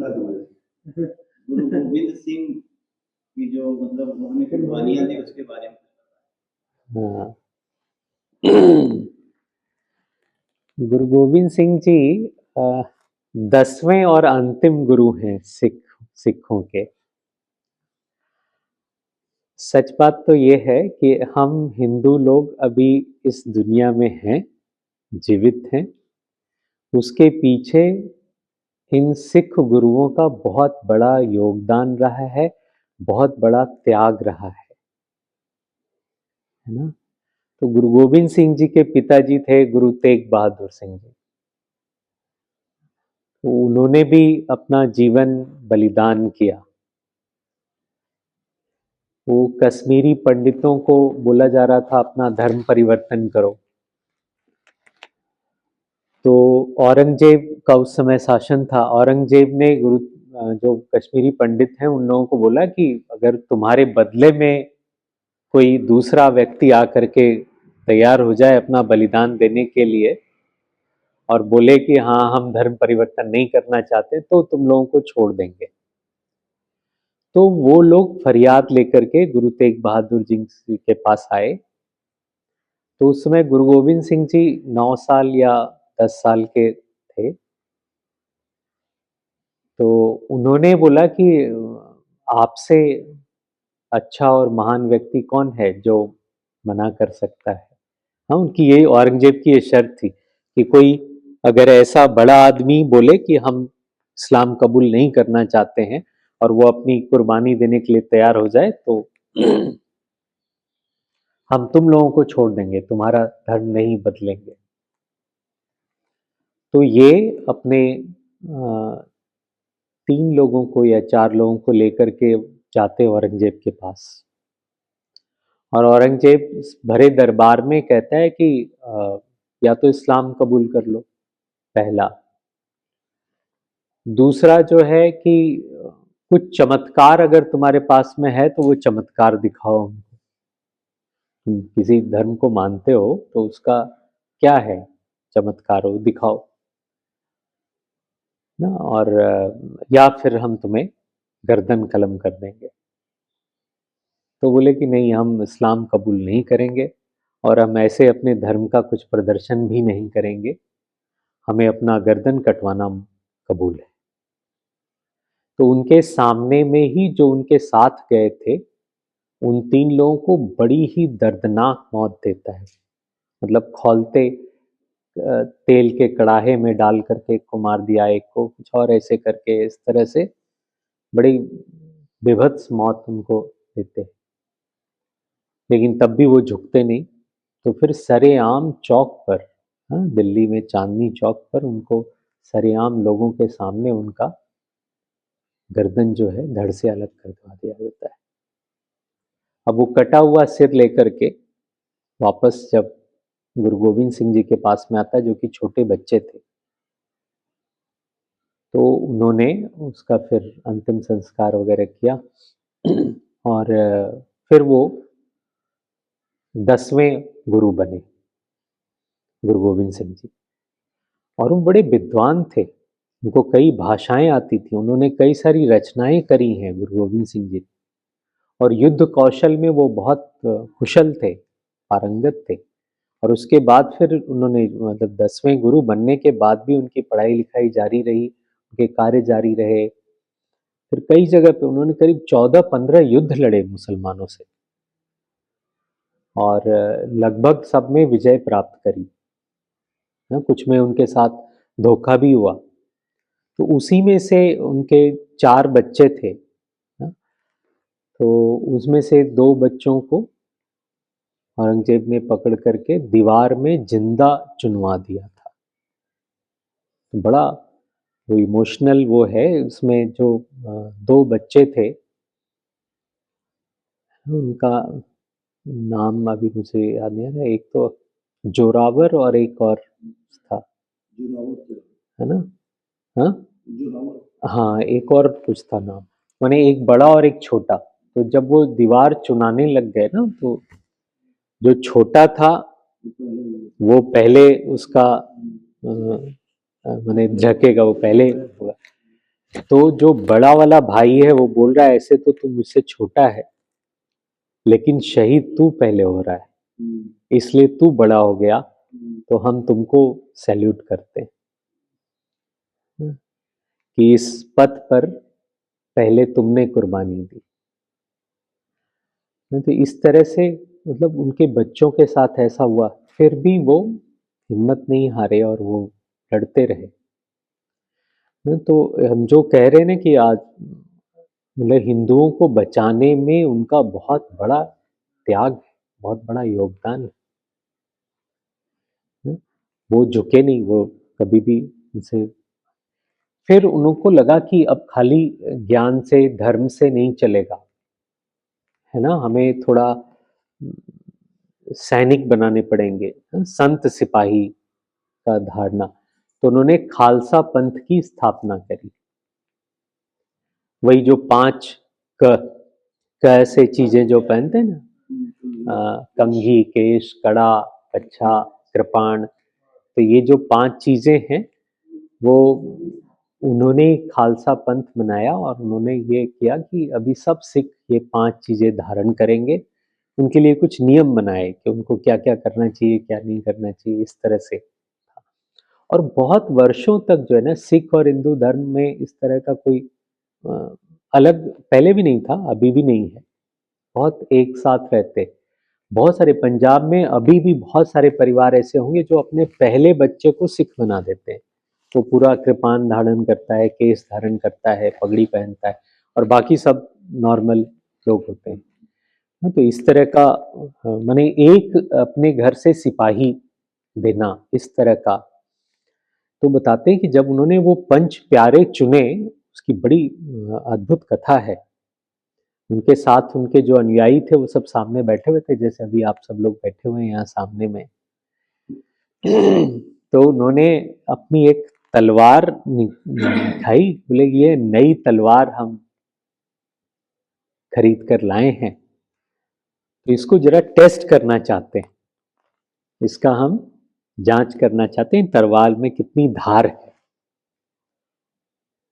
पूरा समझ। गुरु गोविंद सिंह की जो मतलब उन्होंने कुर्बानियां दी उसके बारे में। हाँ, गुरु गोविंद सिंह जी 10वें और अंतिम गुरु हैं सिखों के। सच बात तो ये है कि हम हिंदू लोग अभी इस दुनिया में हैं, जीवित हैं, उसके पीछे इन सिख गुरुओं का बहुत बड़ा योगदान रहा है, बहुत बड़ा त्याग रहा है ना। तो गुरु गोविंद सिंह जी के पिताजी थे गुरु तेग बहादुर सिंह जी। तो उन्होंने भी अपना जीवन बलिदान किया। वो कश्मीरी पंडितों को बोला जा रहा था अपना धर्म परिवर्तन करो, तो औरंगजेब का उस समय शासन था। औरंगजेब ने जो कश्मीरी पंडित हैं उन लोगों को बोला कि अगर तुम्हारे बदले में कोई दूसरा व्यक्ति आकर के तैयार हो जाए अपना बलिदान देने के लिए और बोले कि हाँ हम धर्म परिवर्तन नहीं करना चाहते, तो तुम लोगों को छोड़ देंगे। तो वो लोग फरियाद लेकर के गुरु तेग बहादुर जी के पास आए। तो उस समय गुरु गोविंद सिंह जी 9 साल या 10 साल के थे। तो उन्होंने बोला कि आपसे अच्छा और महान व्यक्ति कौन है जो मना कर सकता है। हाँ, उनकी यही औरंगजेब की ये शर्त थी कि कोई अगर ऐसा बड़ा आदमी बोले कि हम इस्लाम कबूल नहीं करना चाहते हैं और वो अपनी कुर्बानी देने के लिए तैयार हो जाए, तो हम तुम लोगों को छोड़ देंगे, तुम्हारा धर्म नहीं बदलेंगे। तो ये अपने 3 लोगों को या 4 लोगों को लेकर के जाते औरंगजेब के पास, और औरंगजेब भरे दरबार में कहता है कि या तो इस्लाम कबूल कर लो, पहला। दूसरा जो है कि कुछ चमत्कार अगर तुम्हारे पास में है तो वो चमत्कार दिखाओ हमको। तुम किसी धर्म को मानते हो तो उसका क्या है चमत्कार, हो दिखाओ ना, और या फिर हम तुम्हें गर्दन कलम कर देंगे। तो बोले कि नहीं, हम इस्लाम कबूल नहीं करेंगे और हम ऐसे अपने धर्म का कुछ प्रदर्शन भी नहीं करेंगे, हमें अपना गर्दन कटवाना कबूल है। तो उनके सामने में ही जो उनके साथ गए थे उन 3 लोगों को बड़ी ही दर्दनाक मौत देता है। मतलब खौलते तेल के कड़ाहे में डाल करके एक को मार दिया, एक को कुछ और ऐसे करके, इस तरह से बड़ी बेभत्स मौत उनको देते हैं। लेकिन तब भी वो झुकते नहीं। तो फिर सरेआम चौक पर, हाँ, दिल्ली में चांदनी चौक पर उनको सरेआम लोगों के सामने उनका गर्दन जो है धड़ से अलग करवा दिया जाता है। अब वो कटा हुआ सिर लेकर के वापस जब गुरु गोविंद सिंह जी के पास में आता है, जो कि छोटे बच्चे थे, तो उन्होंने उसका फिर अंतिम संस्कार वगैरह किया और फिर वो 10वें गुरु बने गुरु गोविंद सिंह जी। और वो बड़े विद्वान थे, उनको कई भाषाएं आती थी, उन्होंने कई सारी रचनाएं करी हैं गुरु गोविंद सिंह जी। और युद्ध कौशल में वो बहुत कुशल थे, पारंगत थे। और उसके बाद फिर उन्होंने मतलब 10वें गुरु बनने के बाद भी उनकी पढ़ाई लिखाई जारी रही, उनके कार्य जारी रहे। फिर कई जगह पे उन्होंने करीब 14-15 युद्ध लड़े मुसलमानों से और लगभग सब में विजय प्राप्त करी। कुछ में उनके साथ धोखा भी हुआ। तो उसी में से उनके 4 बच्चे थे, तो उसमें से 2 बच्चों को औरंगजेब ने पकड़ करके दीवार में जिंदा चुनवा दिया था। तो बड़ा वो इमोशनल वो है उसमें। जो 2 बच्चे थे, उनका नाम अभी मुझे याद नहीं आ रहा, एक तो जोरावर और एक और था, है ना? हाँ हाँ, एक और कुछ था नाम, माने एक बड़ा और एक छोटा। तो जब वो दीवार चुनाने लग गए ना, तो जो छोटा था वो पहले उसका माने झकेगा, वो पहले होगा। तो जो बड़ा वाला भाई है वो बोल रहा है ऐसे तो तू मुझसे छोटा है, लेकिन शहीद तू पहले हो रहा है, इसलिए तू बड़ा हो गया, तो हम तुमको सैल्यूट करते हैं कि इस पथ पर पहले तुमने कुर्बानी दी। तो इस तरह से मतलब उनके बच्चों के साथ ऐसा हुआ, फिर भी वो हिम्मत नहीं हारे और वो लड़ते रहे। तो हम जो कह रहे हैं ना कि आज मतलब हिंदुओं को बचाने में उनका बहुत बड़ा त्याग है, बहुत बड़ा योगदान है। वो झुके नहीं, वो कभी भी उनसे। फिर उनको लगा कि अब खाली ज्ञान से धर्म से नहीं चलेगा, है ना, हमें थोड़ा सैनिक बनाने पड़ेंगे, संत सिपाही का धारणा। तो उन्होंने खालसा पंथ की स्थापना करी। वही जो 5 क कैसे चीजें जो पहनते हैं ना, कंघी, केश, कड़ा, कच्छा, कृपाण, तो ये जो 5 चीजें हैं वो उन्होंने खालसा पंथ बनाया और उन्होंने ये किया कि अभी सब सिख ये 5 चीजें धारण करेंगे। उनके लिए कुछ नियम बनाए कि उनको क्या क्या करना चाहिए, क्या नहीं करना चाहिए, इस तरह से। और बहुत वर्षों तक जो है ना सिख और हिंदू धर्म में इस तरह का कोई अलग पहले भी नहीं था, अभी भी नहीं है, बहुत एक साथ रहते। बहुत सारे पंजाब में अभी भी बहुत सारे परिवार ऐसे होंगे जो अपने पहले बच्चे को सिख बना देते हैं। वो पूरा कृपान धारण करता है, केस धारण करता है, पगड़ी पहनता है, और बाकी सब नॉर्मल लोग होते हैं। तो इस तरह का माने एक अपने घर से सिपाही देना, इस तरह का। तो बताते हैं कि जब उन्होंने वो पंच प्यारे चुने, उसकी बड़ी अद्भुत कथा है। उनके साथ उनके जो अनुयायी थे वो सब सामने बैठे हुए थे, जैसे अभी आप सब लोग बैठे हुए हैं यहाँ सामने में। तो उन्होंने अपनी एक तलवार दिखाई, बोले ये नई तलवार हम खरीद कर लाए हैं, तो इसको जरा टेस्ट करना चाहते हैं, इसका हम जांच करना चाहते हैं तलवार में कितनी धार है।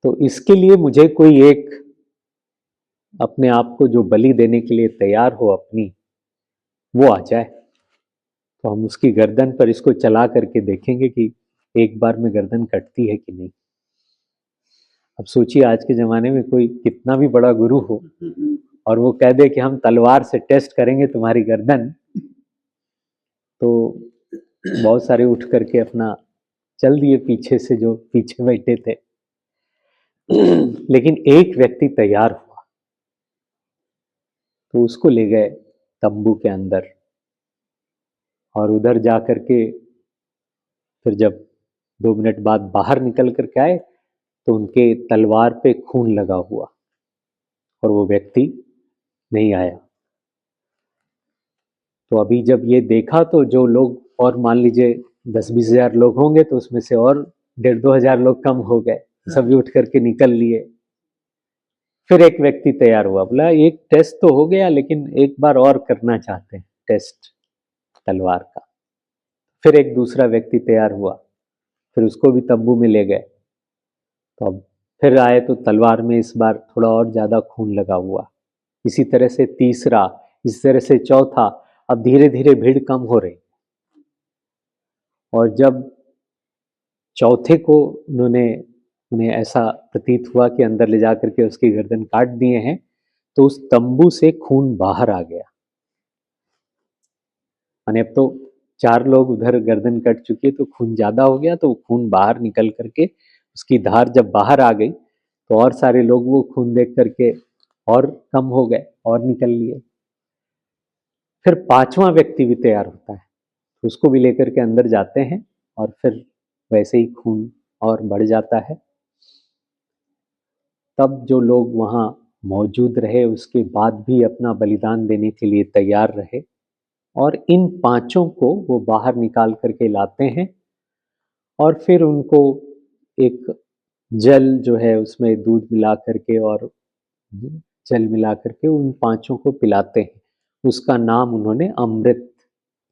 तो इसके लिए मुझे कोई एक अपने आप को जो बलि देने के लिए तैयार हो अपनी, वो आ जाए, तो हम उसकी गर्दन पर इसको चला करके देखेंगे कि एक बार में गर्दन कटती है कि नहीं। अब सोचिए आज के ज़माने में कोई कितना भी बड़ा गुरु हो और वो कह दे कि हम तलवार से टेस्ट करेंगे तुम्हारी गर्दन, तो बहुत सारे उठ करके अपना चल दिए पीछे से, जो पीछे बैठे थे। लेकिन एक व्यक्ति तैयार हुआ, तो उसको ले गए तंबू के अंदर, और उधर जा करके फिर जब 2 मिनट बाद बाहर निकल करके आए तो उनके तलवार पे खून लगा हुआ, और वो व्यक्ति नहीं आया। तो अभी जब ये देखा तो जो लोग, और मान लीजिए 10-20 हजार लोग होंगे, तो उसमें से और 1,500-2 हजार लोग कम हो गए, सभी उठ करके निकल लिए। फिर एक व्यक्ति तैयार हुआ, बोला एक टेस्ट तो हो गया, लेकिन एक बार और करना चाहते हैं टेस्ट तलवार का। फिर एक दूसरा व्यक्ति तैयार हुआ, फिर उसको भी तंबू में ले गए। तो अब फिर आए तो तलवार में इस बार थोड़ा और ज़्यादा खून लगा हुआ। इसी तरह से तीसरा, इसी तरह से चौथा। अब धीरे धीरे भीड़ कम हो रही, और जब चौथे को उन्हें ऐसा प्रतीत हुआ कि अंदर ले जाकर के उसकी गर्दन काट दिए हैं, तो उस तंबू से खून बाहर आ गया। माने अब तो 4 लोग उधर गर्दन कट चुकी है, तो खून ज़्यादा हो गया, तो खून बाहर निकल करके उसकी धार जब बाहर आ गई, तो और सारे लोग वो खून देख करके और कम हो गए और निकल लिए। फिर 5वां व्यक्ति भी तैयार होता है, उसको भी लेकर के अंदर जाते हैं, और फिर वैसे ही खून और बढ़ जाता है। तब जो लोग वहाँ मौजूद रहे उसके बाद भी अपना बलिदान देने के लिए तैयार रहे, और इन 5 को वो बाहर निकाल करके लाते हैं, और फिर उनको एक जल जो है उसमें दूध मिला करके और जल मिला करके उन 5 को पिलाते हैं। उसका नाम उन्होंने अमृत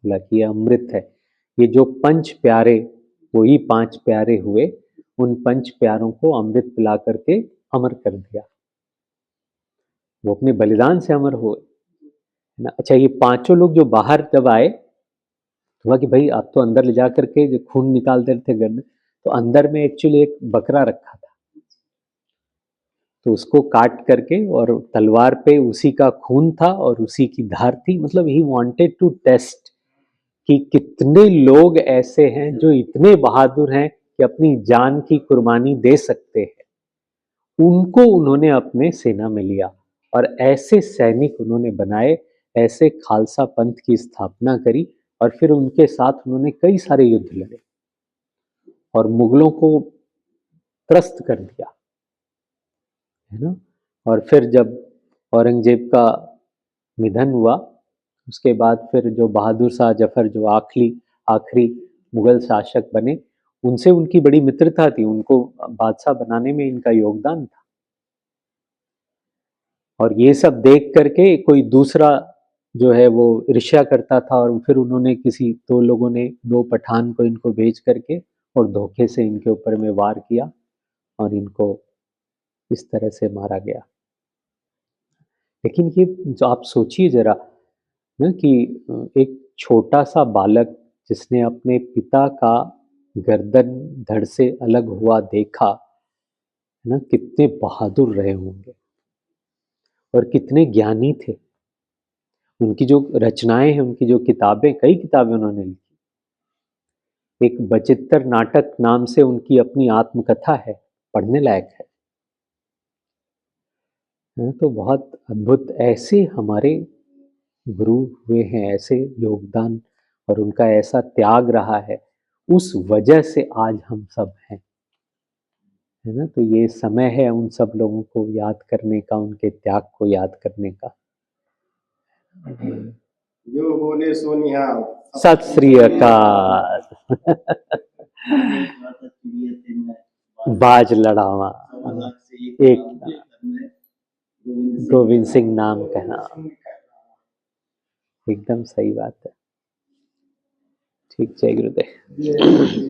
बोला कि ये अमृत है। ये जो पंच प्यारे, वही 5 प्यारे हुए, उन पंच प्यारों को अमृत पिला करके अमर कर दिया। वो अपने बलिदान से अमर हुए, है ना। अच्छा, ये पांचों लोग जो बाहर जब आए तो हुआ कि भाई आप तो अंदर ले जा करके जो खून निकालते थे गर्दन, तो अंदर में एक्चुअली एक बकरा रखा था, तो उसको काट करके और तलवार पे उसी का खून था और उसी की धार थी। मतलब ही वांटेड टू टेस्ट कि कितने लोग ऐसे हैं जो इतने बहादुर हैं कि अपनी जान की कुर्बानी दे सकते हैं। उनको उन्होंने अपने सेना में लिया और ऐसे सैनिक उन्होंने बनाए, ऐसे खालसा पंथ की स्थापना करी और फिर उनके साथ उन्होंने कई सारे युद्ध लड़े और मुगलों को त्रस्त कर दिया, है ना। और फिर जब औरंगजेब का निधन हुआ, उसके बाद फिर जो बहादुर शाह जफर जो आखिरी मुगल शासक बने, उनसे उनकी बड़ी मित्रता थी, उनको बादशाह बनाने में इनका योगदान था। और ये सब देख करके कोई दूसरा जो है वो ईर्ष्या करता था और फिर उन्होंने किसी दो लोगों ने, दो पठान को इनको भेज करके और धोखे से इनके ऊपर में वार किया और इनको इस तरह से मारा गया। लेकिन ये जो आप सोचिए जरा ना कि एक छोटा सा बालक जिसने अपने पिता का गर्दन धड़ से अलग हुआ देखा, है ना, कितने बहादुर रहे होंगे और कितने ज्ञानी थे। उनकी जो रचनाएं हैं, उनकी जो किताबें, कई किताबें उन्होंने लिखी। एक बचित्तर नाटक नाम से उनकी अपनी आत्मकथा है, पढ़ने लायक है। तो बहुत अद्भुत ऐसे हमारे गुरु हुए हैं, ऐसे योगदान और उनका ऐसा त्याग रहा है, उस वजह से आज हम सब हैं, है ना। तो ये समय है उन सब लोगों को याद करने का, उनके त्याग को याद करने का। जो बोले सो निहाल। सत श्री अकाल। बाज लड़ावा एक गोविंद सिंह नाम कहना, एकदम सही बात है। ठीक, जय गुरुदेव।